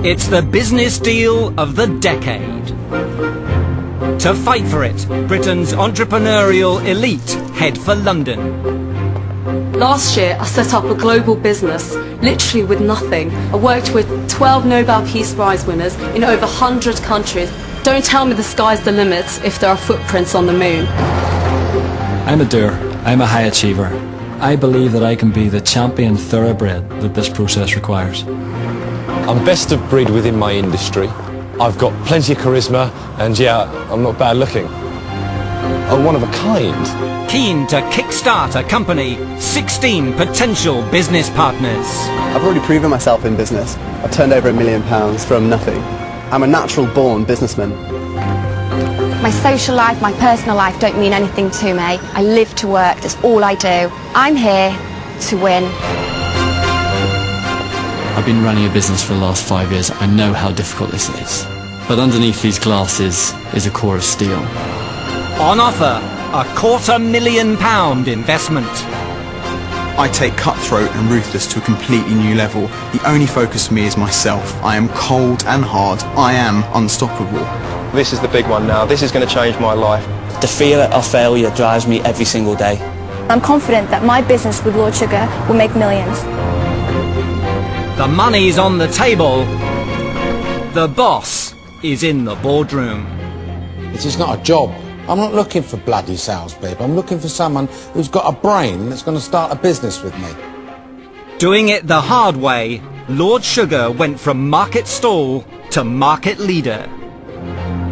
It's the business deal of the decade. To fight for it, Britain's entrepreneurial elite head for London. Last year, I set up a global business, literally with nothing. I worked with 12 Nobel Peace Prize winners in over 100 countries. Don't tell me the sky's the limit if there are footprints on the moon. I'm a doer. I'm a high achiever. I believe that I can be the champion thoroughbred that this process requires. I'm best of breed within my industry. I've got plenty of charisma, and yeah, I'm not bad looking. I'm one of a kind. Keen to kickstart a company, 16 potential business partners. I've already proven myself in business. I've turned over £1 million from nothing. I'm a natural-born businessman. My social life, my personal life don't mean anything to me. I live to work, that's all I do. I'm here to win. I've been running a business for the last 5 years. I know how difficult this is. But underneath these glasses is a core of steel. On offer, a £250,000 investment. I take cutthroat and ruthless to a completely new level. The only focus for me is myself. I am cold and hard. I am unstoppable. This is the big one now. This is going to change my life. The fear of failure drives me every single day. I'm confident that my business with Lord Sugar will make millions. The money's on the table. The boss is in the boardroom. It is not a job. I'm not looking for bloody salespeople. I'm looking for someone who's got a brain that's going to start a business with me. Doing it the hard way, Lord Sugar went from market stall to market leader.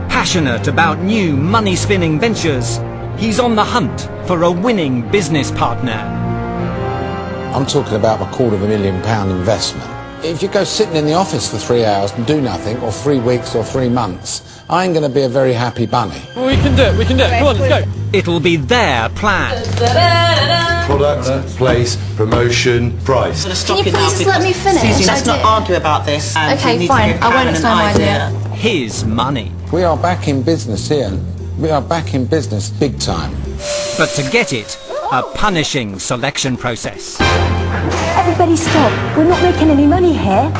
Passionate about new money-spinning ventures, he's on the hunt for a winning business partner. I'm talking about a £250,000 investment. If you go sitting in the office for 3 hours and do nothing, or 3 weeks or 3 months, I ain't going to be a very happy bunny. Well, we can do it, Come on, let's go. It'll be their plan. Product, place, promotion, price. Can you please just let me finish? Susie, let's not argue about this. Okay, fine. I won't explain my idea. His money. We are back in business here. We are back in business big time. But to get it, a punishing selection process. Everybody stop. We're not making any money here.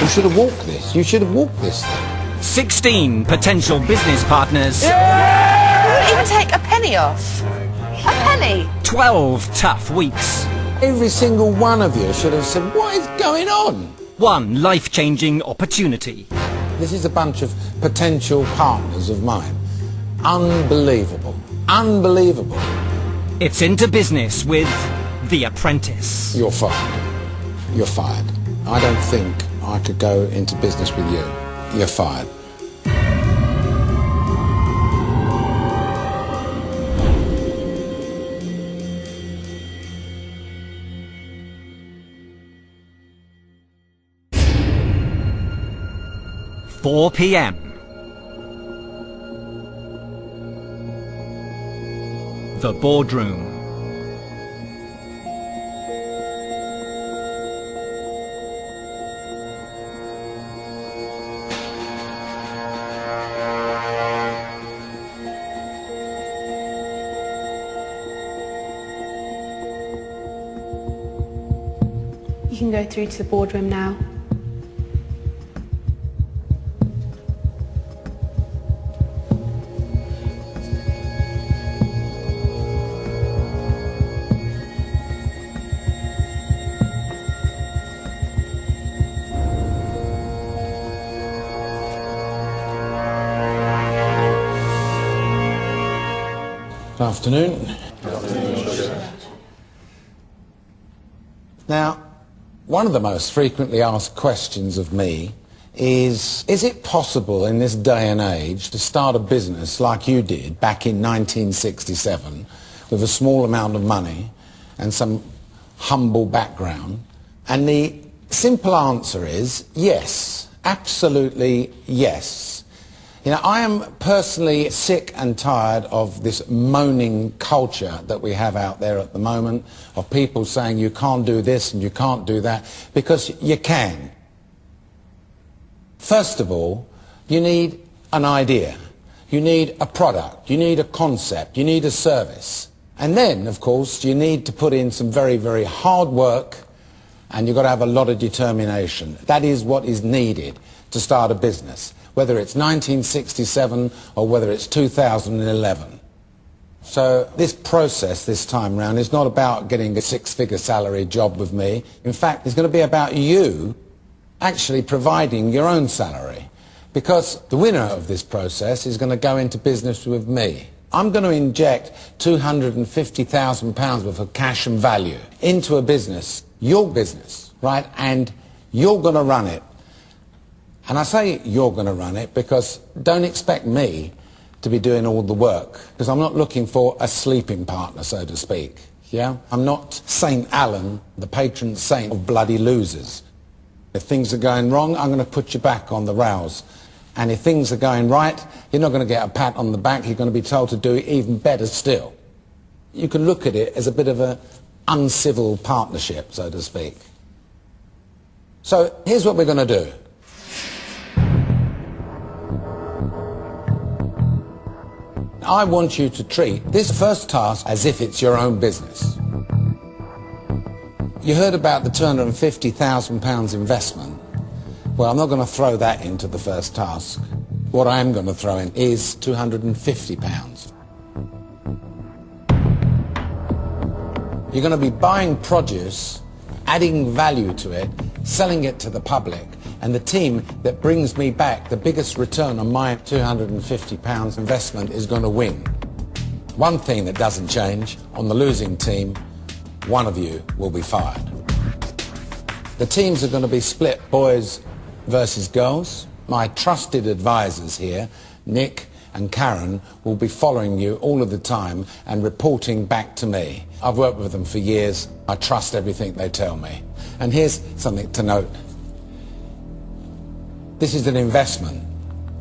You should have walked this. You should have walked this thing. 16 potential business partners. You wouldn't even take a penny off. A penny? 12 tough weeks. Every single one of you should have said, what is going on? One life-changing opportunity. This is a bunch of potential partners of mine. Unbelievable. Unbelievable. It's into business with The Apprentice. You're fired. You're fired. I don't think I could go into business with you. You're fired. (4 p.m) The boardroom. You can go through to the boardroom now. Good afternoon. Now, one of the most frequently asked questions of me is it possible in this day and age to start a business like you did back in 1967 with a small amount of money and some humble background? And the simple answer is yes, absolutely yes. You know, I am personally sick and tired of this moaning culture that we have out there at the moment, of people saying you can't do this and you can't do that, because you can. First of all, you need an idea. You need a product. You need a concept. You need a service. And then, of course, you need to put in some very, very hard work and you've got to have a lot of determination. That is what is needed to start a business, whether it's 1967 or whether it's 2011. So this process this time round is not about getting a six-figure salary job with me. In fact, it's going to be about you actually providing your own salary, because the winner of this process is going to go into business with me. I'm going to inject £250,000 worth of cash and value into a business, your business, right, and you're going to run it. And I say you're going to run it because don't expect me to be doing all the work, because I'm not looking for a sleeping partner, so to speak. Yeah? I'm not St. Alan, the patron saint of bloody losers. If things are going wrong, I'm going to put you back on the rails. And if things are going right, you're not going to get a pat on the back, you're going to be told to do it even better still. You can look at it as a bit of an uncivil partnership, so to speak. So here's what we're going to do. I want you to treat this first task as if it's your own business. You heard about the £250,000 investment. Well, I'm not going to throw that into the first task. What I am going to throw in is £250. You're going to be buying produce, adding value to it, selling it to the public, and the team that brings me back the biggest return on my £250 investment is going to win. One thing that doesn't change, on the losing team, one of you will be fired. The teams are going to be split, boys versus girls. My trusted advisors here, Nick and Karen, will be following you all of the time and reporting back to me. I've worked with them for years. I trust everything they tell me. And here's something to note. This is an investment.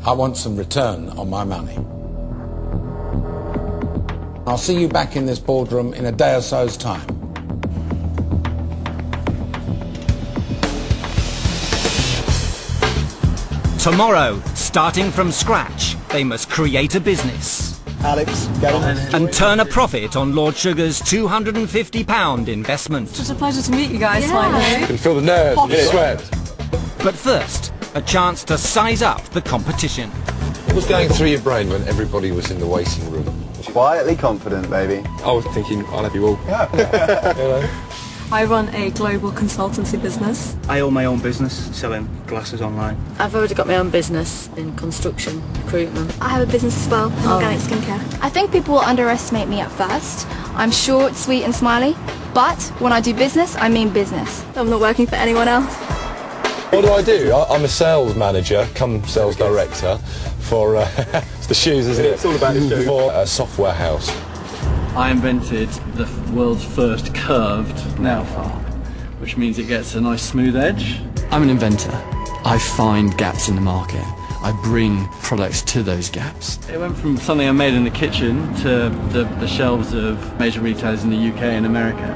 I want some return on my money. I'll see you back in this boardroom in a day or so's time. Tomorrow, starting from scratch, they must create a business. Alex, Gavin. And turn a profit on Lord Sugar's £250 investment. It's such a pleasure to meet you guys finally. You can feel the nerves, you can sweat. But first, a chance to size up the competition. What was going through your brain when everybody was in the waiting room? Quietly confident, baby. I was thinking, I'll have you all. I run a global consultancy business. I own my own business, selling glasses online. I've already got my own business in construction, recruitment. I have a business as well, in organic skincare. I think people will underestimate me at first. I'm short, sweet and smiley, but when I do business, I mean business. I'm not working for anyone else. What do? I'm a sales manager, come sales director for, it's the shoes, isn't it? It's all about the shoes. For a software house. I invented the world's first curved nail file, which means it gets a nice smooth edge. I'm an inventor. I find gaps in the market. I bring products to those gaps. It went from something I made in the kitchen to the shelves of major retailers in the UK and America.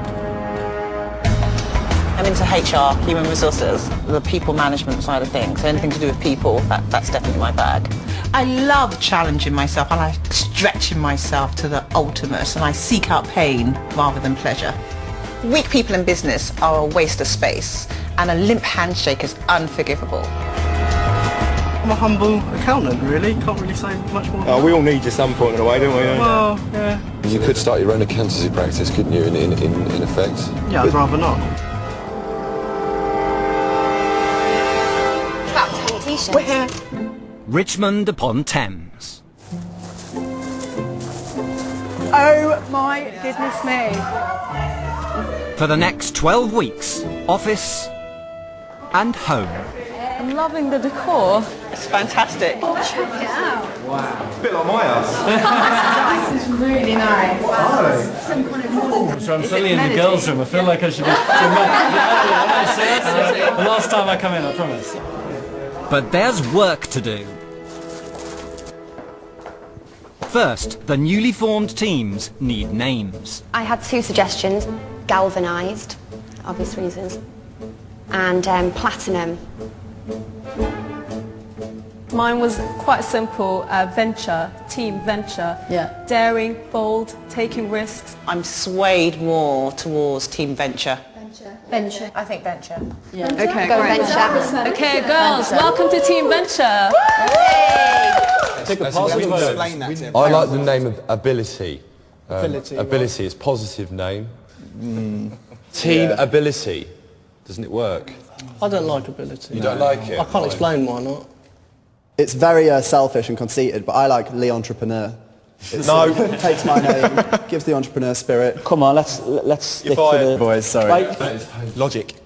I'm into HR, human resources, the people management side of things. So anything to do with people, that's definitely my bag. I love challenging myself. I like stretching myself to the ultimate, and I seek out pain rather than pleasure. Weak people in business are a waste of space, and a limp handshake is unforgivable. I'm a humble accountant, really. Can't really say much more. Oh, we all need you at some point in a way, don't we? Well, yeah. You could start your own accountancy practice, couldn't you, in effect? Yeah, I'd rather not. We're here. Richmond upon Thames. Oh my goodness me. For the next 12 weeks, office and home. I'm loving the decor. It's fantastic. Check it out. A bit like my house. This is really nice. So I'm suddenly in the girls' room. I feel like I should be... The last time I come in, I promise. But there's work to do. First, the newly formed teams need names. I had two suggestions. Galvanised, obvious reasons, and Platinum. Mine was quite simple, venture, team venture. Yeah. Daring, bold, taking risks. I'm swayed more towards team venture. Venture. I think venture. Yeah. Okay, Go great. venture. Okay, girls, welcome to Team Venture. Take a positive Explain that to him. I like the name of Ability. Ability, Ability is positive name. Team Ability. Doesn't it work? I don't like ability. You don't like it? I can't explain why not. It's very selfish and conceited, but I like Le Entrepreneur. It takes my name, gives the entrepreneur spirit. Come on, let's stick to the... Boys, sorry. Right. Logic.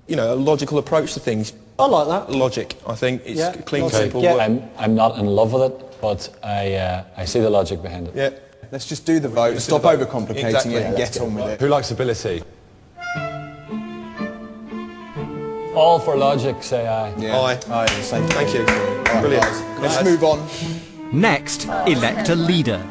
You know, a logical approach to things. I like that. Logic, I think. It's clean, logic, simple. yeah. I'm not in love with it, but I see the logic behind it. Yeah. Let's just do the vote, stop overcomplicating it and get on with it. Who likes Ability? All for logic, say I. Yeah. Aye. Same. Thank you. Brilliant. Let's move on. Next, elect a leader.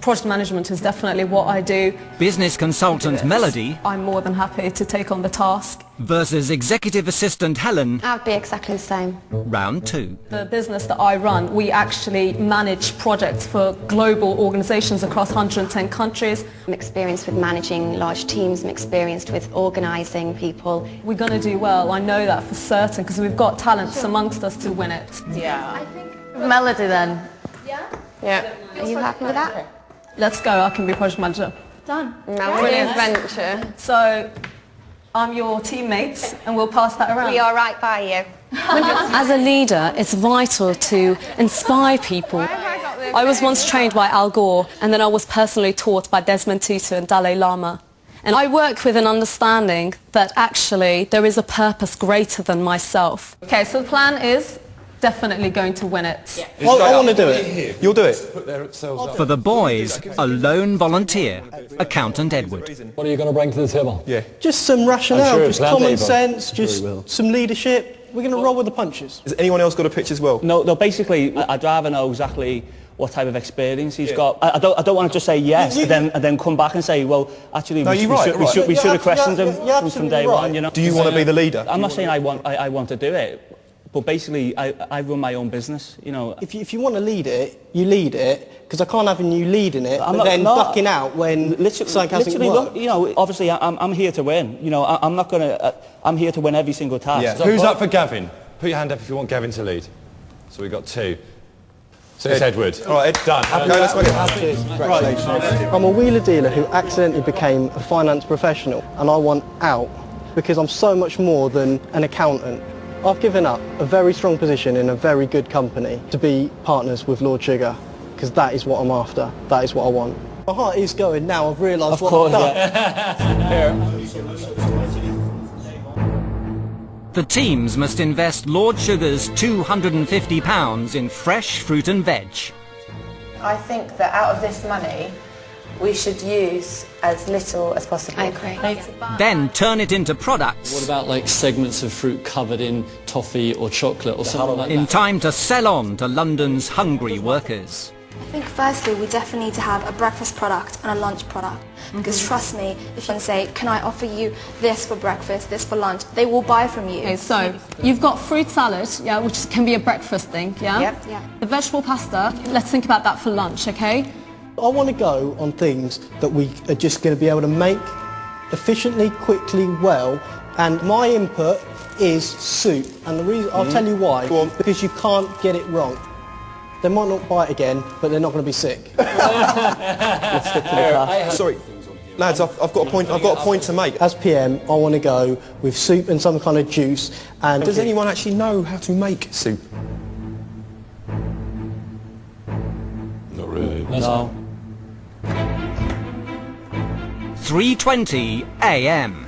Project management is definitely what I do. Business consultant Melody I'm more than happy to take on the task. versus executive assistant Helen, I'd be exactly the same. round 2. The business that I run, we actually manage projects for global organisations across 110 countries. I'm experienced with managing large teams. I'm experienced with organising people. We're going to do well, I know that for certain, because we've got talents amongst us to win it. Yeah. Melody then. Yeah? Are you happy with that? Let's go, I can be project manager. Done. Brilliant. Venture. So, I'm your teammate, and we'll pass that around. We are right by you. As a leader, it's vital to inspire people. I was once trained by Al Gore, and then I was personally taught by Desmond Tutu and Dalai Lama. And I work with an understanding that actually there is a purpose greater than myself. Okay, so the plan is definitely going to win it. I want to do it. You'll do it. For the boys, a lone volunteer, accountant Edward. What are you going to bring to the table? Yeah. Just some rationale, I'm sure just plenty, common but- sense, just some leadership. We're going to roll with the punches. Has anyone else got a pitch as well? No, basically, I'd rather know exactly what type of experience he's got. I don't want to just say yes and then come back and say, well, actually, we should have questioned him from day one. You know? Do you want to be the leader? I'm not saying I want to do it. But basically, I run my own business, you know. If you want to lead it, you lead it, because I can't have you leading it, but then ducking out when something hasn't worked. Look, you know, obviously, I'm here to win. You know, I'm here to win every single task. Yeah. So Who's up for Gavin? Put your hand up if you want Gavin to lead. So we've got 2. So it's Edward. All right, Ed. Done. Go, let's make it. Congratulations. I'm a wheeler dealer who accidentally became a finance professional, and I want out because I'm so much more than an accountant. I've given up a very strong position in a very good company to be partners with Lord Sugar, because that is what I'm after. That is what I want. My heart is going now. I've realised what I've done. The teams must invest Lord Sugar's £250 in fresh fruit and veg. I think that out of this money, we should use as little as possible. I agree. Then turn it into products What about like segments of fruit covered in toffee or chocolate or something like in that? time to sell on to London's hungry workers. I think firstly we definitely need to have a breakfast product and a lunch product, because trust me, if you can say, can I offer you this for breakfast, this for lunch, they will buy from you. Okay, so you've got fruit salad, yeah, which can be a breakfast thing, yeah? Yep. Yeah. The vegetable pasta, let's think about that for lunch, okay? I want to go on things that we are just going to be able to make efficiently, quickly, well, and my input is soup. And the reason, I'll tell you why, because you can't get it wrong. They might not buy it again, but they're not going to be sick. Let's stick to the task. Sorry, lads, I've got a point. I've got a point to make. As PM, I want to go with soup and some kind of juice. And Does anyone actually know how to make soup? Not really. No. 3:20 a.m.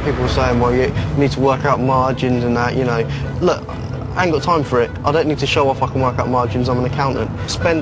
people are saying, well, you need to work out margins and that, you know. Look, I ain't got time for it. I don't need to show off I can work out margins. I'm an accountant. Spend